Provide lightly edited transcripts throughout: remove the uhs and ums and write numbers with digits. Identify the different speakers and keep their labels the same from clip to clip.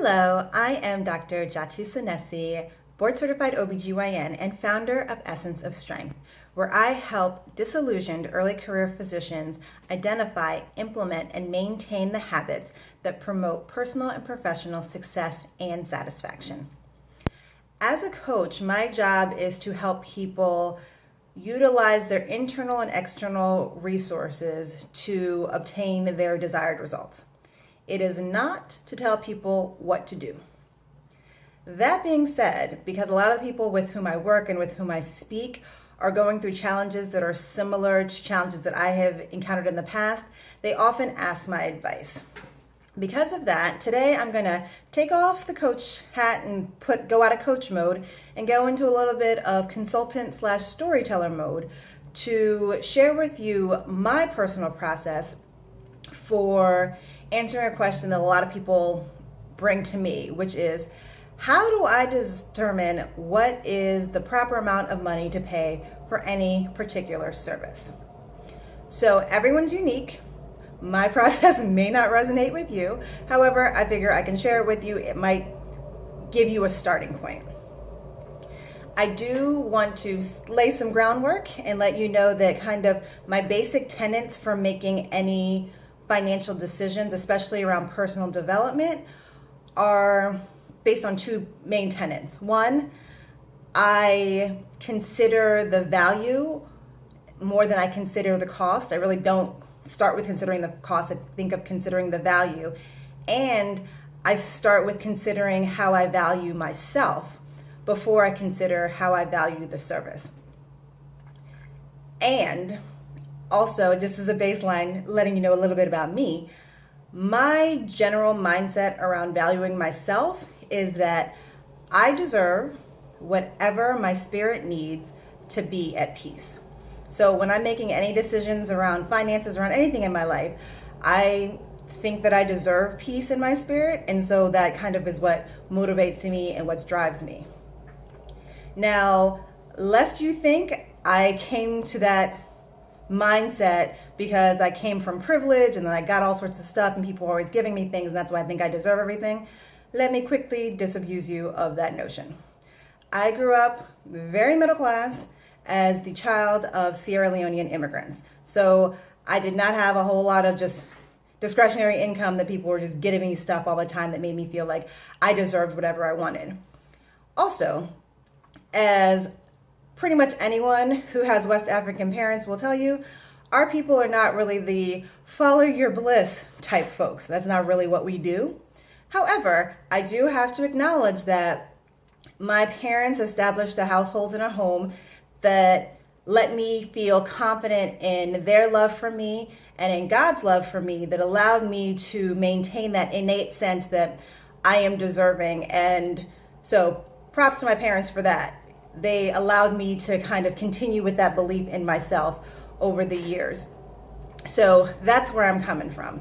Speaker 1: Hello, I am Dr. Jattu Senesie, board-certified OBGYN and founder of Essence of Strength, where I help disillusioned early career physicians identify, implement, and maintain the habits that promote personal and professional success and satisfaction. As a coach, my job is to help people utilize their internal and external resources to obtain their desired results. It is not to tell people what to do. That being said, because a lot of the people with whom I work and with whom I speak are going through challenges that are similar to challenges that I have encountered in the past, they often ask my advice. Because of that, today I'm going to take off the coach hat and go out of coach mode and go into a little bit of consultant/storyteller mode to share with you my personal process for answering a question that a lot of people bring to me, which is, how do I determine what is the proper amount of money to pay for any particular service? So everyone's unique. My process may not resonate with you. However, I figure I can share it with you. It might give you a starting point. I do want to lay some groundwork and let you know that kind of my basic tenets for making any financial decisions, especially around personal development, are based on two main tenets. One, I consider the value more than I consider the cost. I really don't start with considering the cost. I think of considering the value. And I start with considering how I value myself before I consider how I value the service. And also, just as a baseline, letting you know a little bit about me, my general mindset around valuing myself is that I deserve whatever my spirit needs to be at peace. So when I'm making any decisions around finances, around anything in my life, I think that I deserve peace in my spirit, and so that kind of is what motivates me and what drives me. Now, lest you think I came to that mindset because I came from privilege and then I got all sorts of stuff and people were always giving me things and that's why I think I deserve everything, let me quickly disabuse you of that notion. I grew up very middle class as the child of Sierra Leonean immigrants. So I did not have a whole lot of just discretionary income that people were just getting me stuff all the time that made me feel like I deserved whatever I wanted. Also, as pretty much anyone who has West African parents will tell you, our people are not really the follow your bliss type folks. That's not really what we do. However, I do have to acknowledge that my parents established a household and a home that let me feel confident in their love for me and in God's love for me, that allowed me to maintain that innate sense that I am deserving. And so props to my parents for that. They allowed me to kind of continue with that belief in myself over the years. So that's where I'm coming from.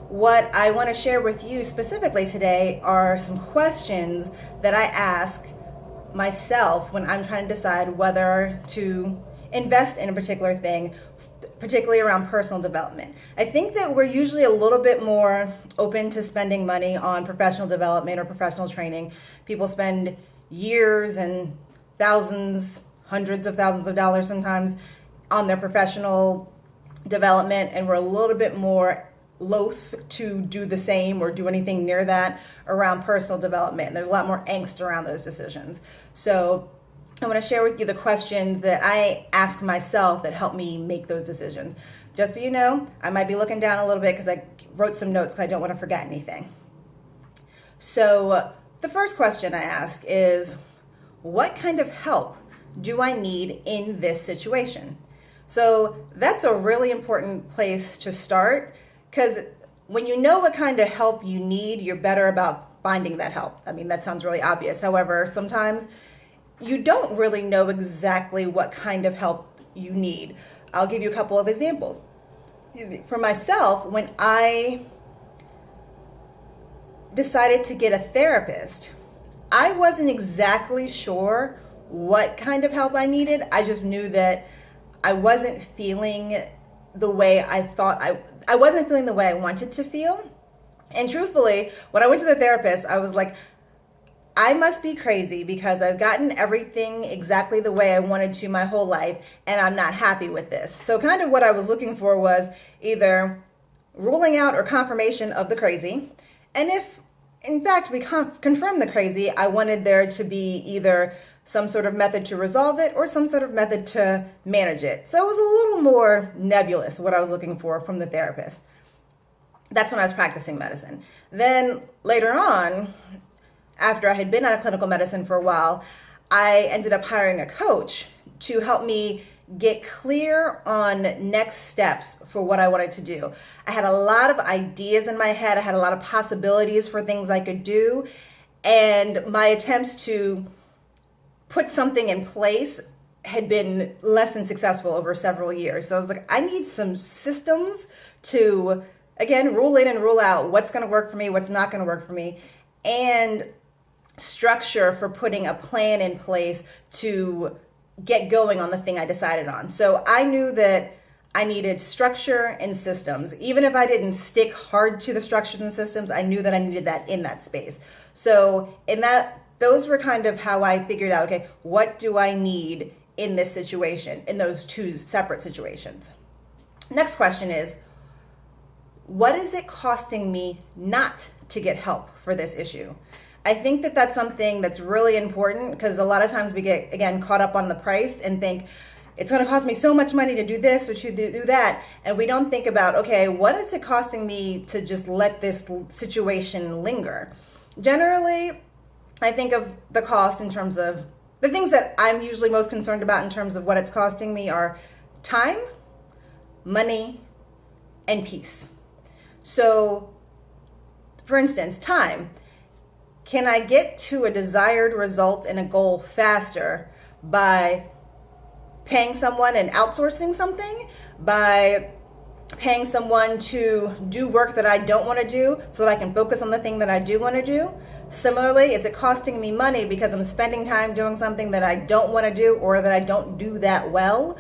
Speaker 1: What I want to share with you specifically today are some questions that I ask myself when I'm trying to decide whether to invest in a particular thing, particularly around personal development. I think that we're usually a little bit more open to spending money on professional development or professional training. People spend years and thousands, hundreds of thousands of dollars sometimes on their professional development, and we're a little bit more loath to do the same or do anything near that around personal development. And there's a lot more angst around those decisions. So I want to share with you the questions that I ask myself that help me make those decisions. Just so you know, I might be looking down a little bit because I wrote some notes because I don't want to forget anything. So the first question I ask is, what kind of help do I need in this situation? So that's a really important place to start, because when you know what kind of help you need, you're better about finding that help. I mean, that sounds really obvious. However, sometimes you don't really know exactly what kind of help you need. I'll give you a couple of examples. For myself, when I decided to get a therapist, I wasn't exactly sure what kind of help I needed. I just knew that I wasn't feeling the way I thought I wasn't feeling the way I wanted to feel. And truthfully, when I went to the therapist, I was like, I must be crazy because I've gotten everything exactly the way I wanted to my whole life, and I'm not happy with this. So kind of what I was looking for was either ruling out or confirmation of the crazy. And if in fact we confirm the crazy, I wanted there to be either some sort of method to resolve it or some sort of method to manage it. So it was a little more nebulous what I was looking for from the therapist. That's when I was practicing medicine. Then later on, after I had been out of clinical medicine for a while, I ended up hiring a coach to help me get clear on next steps for what I wanted to do. I had a lot of ideas in my head. I had a lot of possibilities for things I could do. And my attempts to put something in place had been less than successful over several years. So I was like, I need some systems to, again, rule in and rule out what's going to work for me, what's not going to work for me, and structure for putting a plan in place to get going on the thing I decided on. So I knew that I needed structure and systems. Even if I didn't stick hard to the structures and systems, I knew that I needed that in that space. So those were kind of how I figured out, okay, what do I need in this situation, in those two separate situations? Next question is, what is it costing me not to get help for this issue? I think that that's something that's really important because a lot of times we get, again, caught up on the price and think it's going to cost me so much money to do this or to do that. And we don't think about, okay, what is it costing me to just let this situation linger? Generally, I think of the cost in terms of the things that I'm usually most concerned about in terms of what it's costing me are time, money, and peace. So, for instance, time. Can I get to a desired result and a goal faster by paying someone and outsourcing something? By paying someone to do work that I don't want to do so that I can focus on the thing that I do want to do? Similarly, is it costing me money because I'm spending time doing something that I don't want to do or that I don't do that well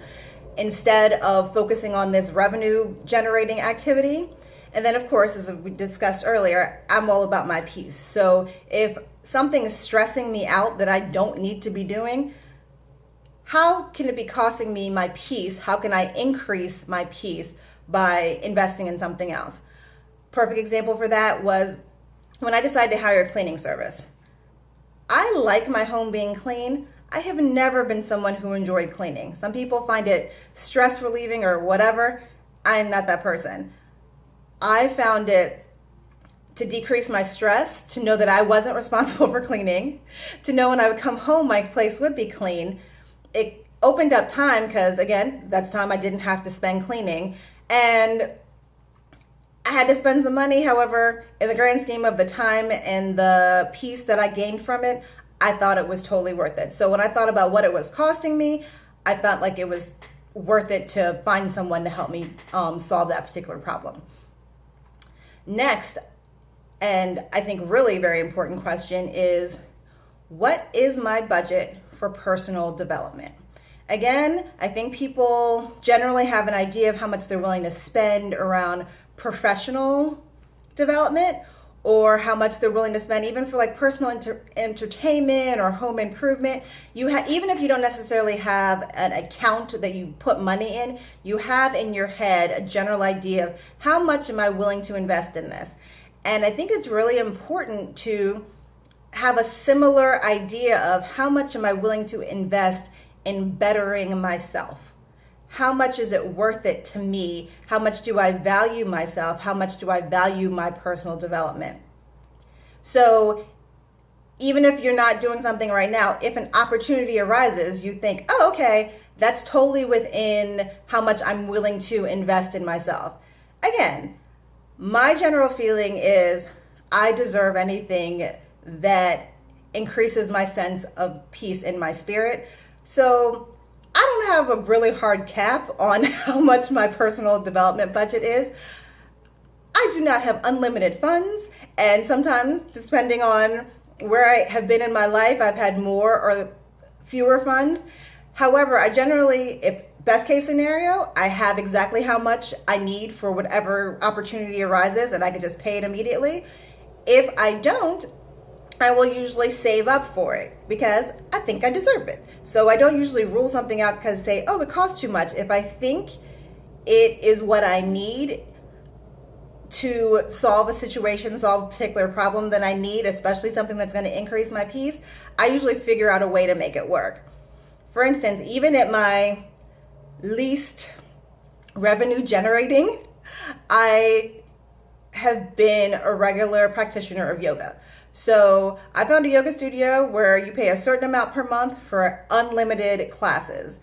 Speaker 1: instead of focusing on this revenue generating activity? And then, of course, as we discussed earlier, I'm all about my peace. So if something is stressing me out that I don't need to be doing, how can it be costing me my peace? How can I increase my peace by investing in something else? Perfect example for that was when I decided to hire a cleaning service. I like my home being clean. I have never been someone who enjoyed cleaning. Some people find it stress relieving or whatever. I'm not that person. I found it to decrease my stress, to know that I wasn't responsible for cleaning, to know when I would come home, my place would be clean. It opened up time because, again, that's time I didn't have to spend cleaning. And I had to spend some money. However, in the grand scheme of the time and the peace that I gained from it, I thought it was totally worth it. So when I thought about what it was costing me, I felt like it was worth it to find someone to help me solve that particular problem. Next, and I think really very important question is, what is my budget for personal development? Again, I think people generally have an idea of how much they're willing to spend around professional development or how much they're willing to spend even for like personal entertainment or home improvement. Even if you don't necessarily have an account that you put money in, you have in your head a general idea of how much am I willing to invest in this. And I think it's really important to have a similar idea of how much am I willing to invest in bettering myself. How much is it worth it to me? How much do I value myself? How much do I value my personal development? So even if you're not doing something right now, if an opportunity arises, you think, oh, okay, that's totally within how much I'm willing to invest in myself. Again, my general feeling is I deserve anything that increases my sense of peace in my spirit. So I don't have a really hard cap on how much my personal development budget is. I do not have unlimited funds, and sometimes, depending on where I have been in my life, I've had more or fewer funds. However, I generally, if best case scenario, I have exactly how much I need for whatever opportunity arises and I can just pay it immediately. If I don't, I will usually save up for it because I think I deserve it. So I don't usually rule something out because say, oh, it costs too much. If I think it is what I need to solve a situation, solve a particular problem that I need, especially something that's going to increase my peace, I usually figure out a way to make it work. For instance, even at my least revenue generating, I have been a regular practitioner of yoga. So I found a yoga studio where you pay a certain amount per month for unlimited classes.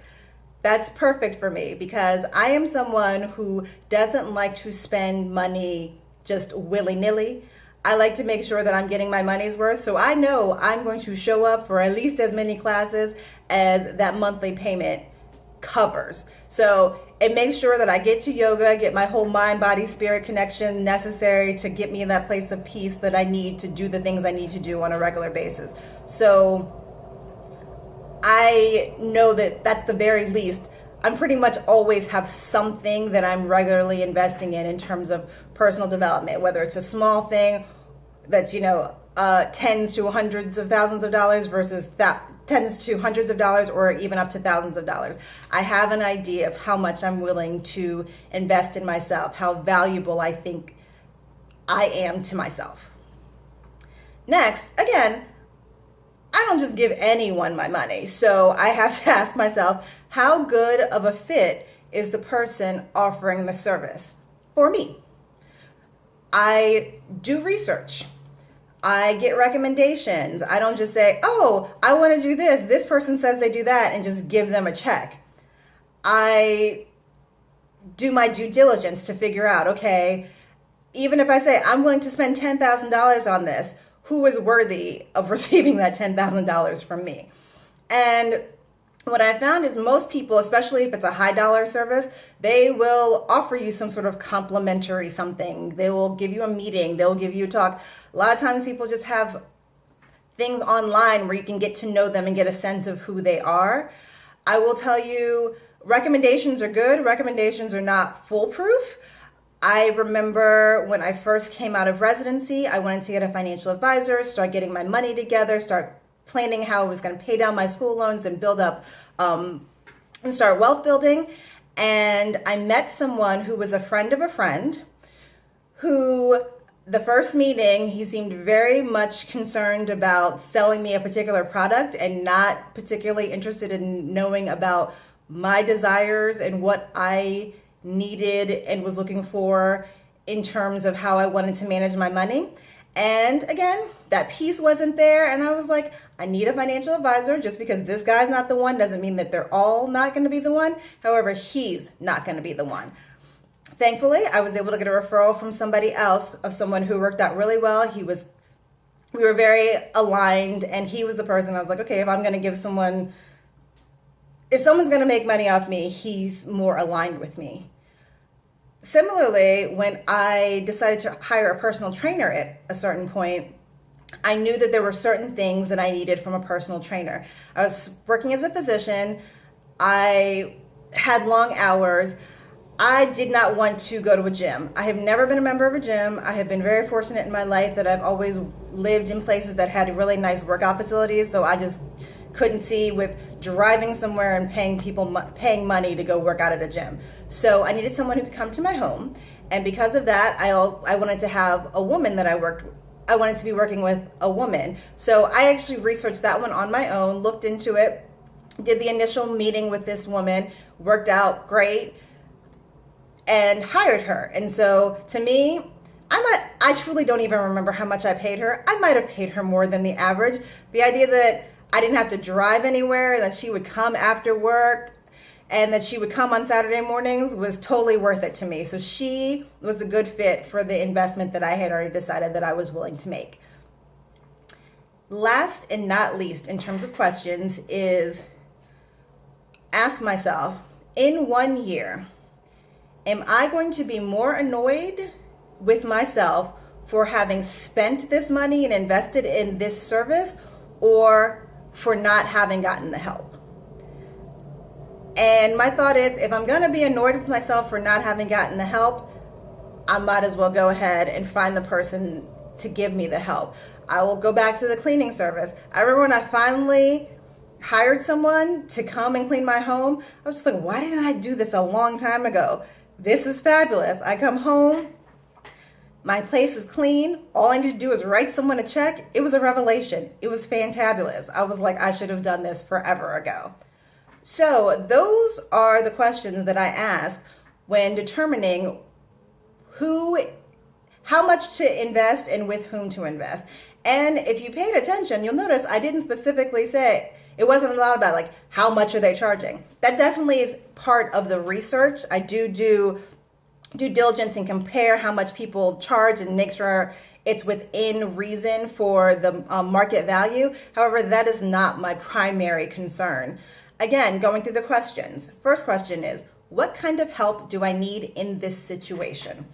Speaker 1: That's perfect for me because I am someone who doesn't like to spend money just willy-nilly. I like to make sure that I'm getting my money's worth. So I know I'm going to show up for at least as many classes as that monthly payment covers. So it makes sure that I get to yoga, get my whole mind, body, spirit connection necessary to get me in that place of peace that I need to do the things I need to do on a regular basis. So I know that that's the very least. I'm pretty much always have something that I'm regularly investing in terms of personal development, whether it's a small thing that's, tens to hundreds of thousands of dollars versus that tens to hundreds of dollars or even up to thousands of dollars. I have an idea of how much I'm willing to invest in myself, how valuable I think I am to myself. Next, again, I don't just give anyone my money. So I have to ask myself, how good of a fit is the person offering the service for me? I do research. I get recommendations. I don't just say, oh, I want to do this. This person says they do that and just give them a check. I do my due diligence to figure out, okay, even if I say I'm willing to spend $10,000 on this, who is worthy of receiving that $10,000 from me? And what I found is most people, especially if it's a high dollar service, they will offer you some sort of complimentary something. They will give you a meeting. They'll give you a talk. A lot of times people just have things online where you can get to know them and get a sense of who they are. I will tell you, recommendations are good. Recommendations are not foolproof. I remember when I first came out of residency, I wanted to get a financial advisor, start getting my money together, start planning how I was going to pay down my school loans and build up and start wealth building. And I met someone who was a friend of a friend who the first meeting, he seemed very much concerned about selling me a particular product and not particularly interested in knowing about my desires and what I needed and was looking for in terms of how I wanted to manage my money. And again, that piece wasn't there. And I was like, I need a financial advisor. Just because this guy's not the one doesn't mean that they're all not going to be the one. However, he's not going to be the one. Thankfully, I was able to get a referral from somebody else of someone who worked out really well. We were very aligned, and he was the person I was like, okay, if someone's going to make money off me, he's more aligned with me. Similarly, when I decided to hire a personal trainer at a certain point, I knew that there were certain things that I needed from a personal trainer. I was working as a physician. I had long hours. I did not want to go to a gym. I have never been a member of a gym. I have been very fortunate in my life that I've always lived in places that had really nice workout facilities, so I just couldn't see with driving somewhere and paying money to go work out at a gym. So I needed someone who could come to my home, and because of that, I wanted to have a woman that I wanted to be working with a woman. So I actually researched that one on my own, looked into it, did the initial meeting with this woman, worked out great, and hired her. And so to me, I truly don't even remember how much I paid her. I might have paid her more than the average. The idea that I didn't have to drive anywhere, that she would come after work, and that she would come on Saturday mornings was totally worth it to me. So she was a good fit for the investment that I had already decided that I was willing to make. Last and not least, in terms of questions, is ask myself, in 1 year, am I going to be more annoyed with myself for having spent this money and invested in this service, or for not having gotten the help? And my thought is, if I'm going to be annoyed with myself for not having gotten the help, I might as well go ahead and find the person to give me the help. I will go back to the cleaning service. I remember when I finally hired someone to come and clean my home, I was just like, why didn't I do this a long time ago? This is fabulous. I come home, my place is clean. All I need to do is write someone a check. It was a revelation. It was fantabulous. I was like, I should have done this forever ago. So those are the questions that I ask when determining how much to invest and with whom to invest. And if you paid attention, you'll notice I didn't specifically say, it wasn't a lot about like, how much are they charging? That definitely is part of the research. I do due diligence and compare how much people charge and make sure it's within reason for the market value. However, that is not my primary concern. Again, going through the questions. First question is, what kind of help do I need in this situation?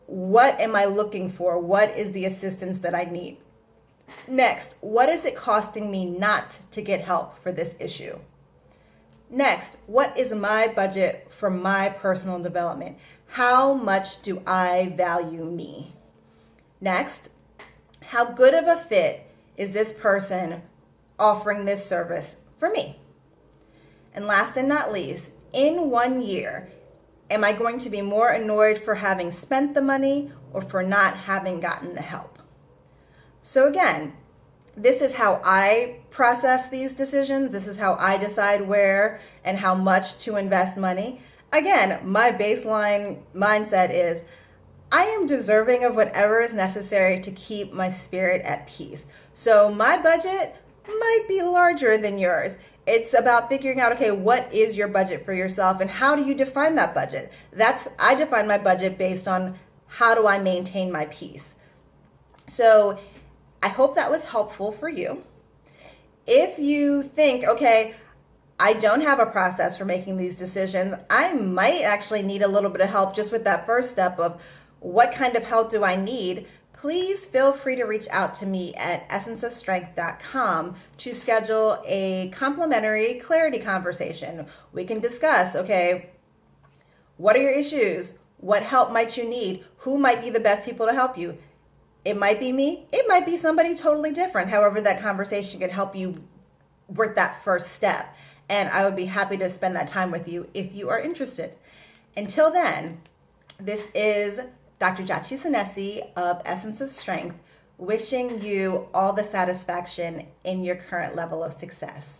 Speaker 1: What am I looking for? What is the assistance that I need? Next, what is it costing me not to get help for this issue? Next, what is my budget for my personal development? How much do I value me? Next, how good of a fit is this person offering this service for me? And last and not least, in 1 year, am I going to be more annoyed for having spent the money or for not having gotten the help? So again, this is how I process these decisions. This is how I decide where and how much to invest money. Again, my baseline mindset is I am deserving of whatever is necessary to keep my spirit at peace. So my budget might be larger than yours. It's about figuring out, okay, what is your budget for yourself and how do you define that budget? I define my budget based on how do I maintain my peace. So I hope that was helpful for you. If you think, okay, I don't have a process for making these decisions, I might actually need a little bit of help just with that first step of what kind of help do I need? Please feel free to reach out to me at essenceofstrength.com to schedule a complimentary clarity conversation. We can discuss, okay, what are your issues? What help might you need? Who might be the best people to help you? It might be me. It might be somebody totally different. However, that conversation can help you work that first step. And I would be happy to spend that time with you if you are interested. Until then, this is Dr. Jattu Senesie of Essence of Strength, wishing you all the satisfaction in your current level of success.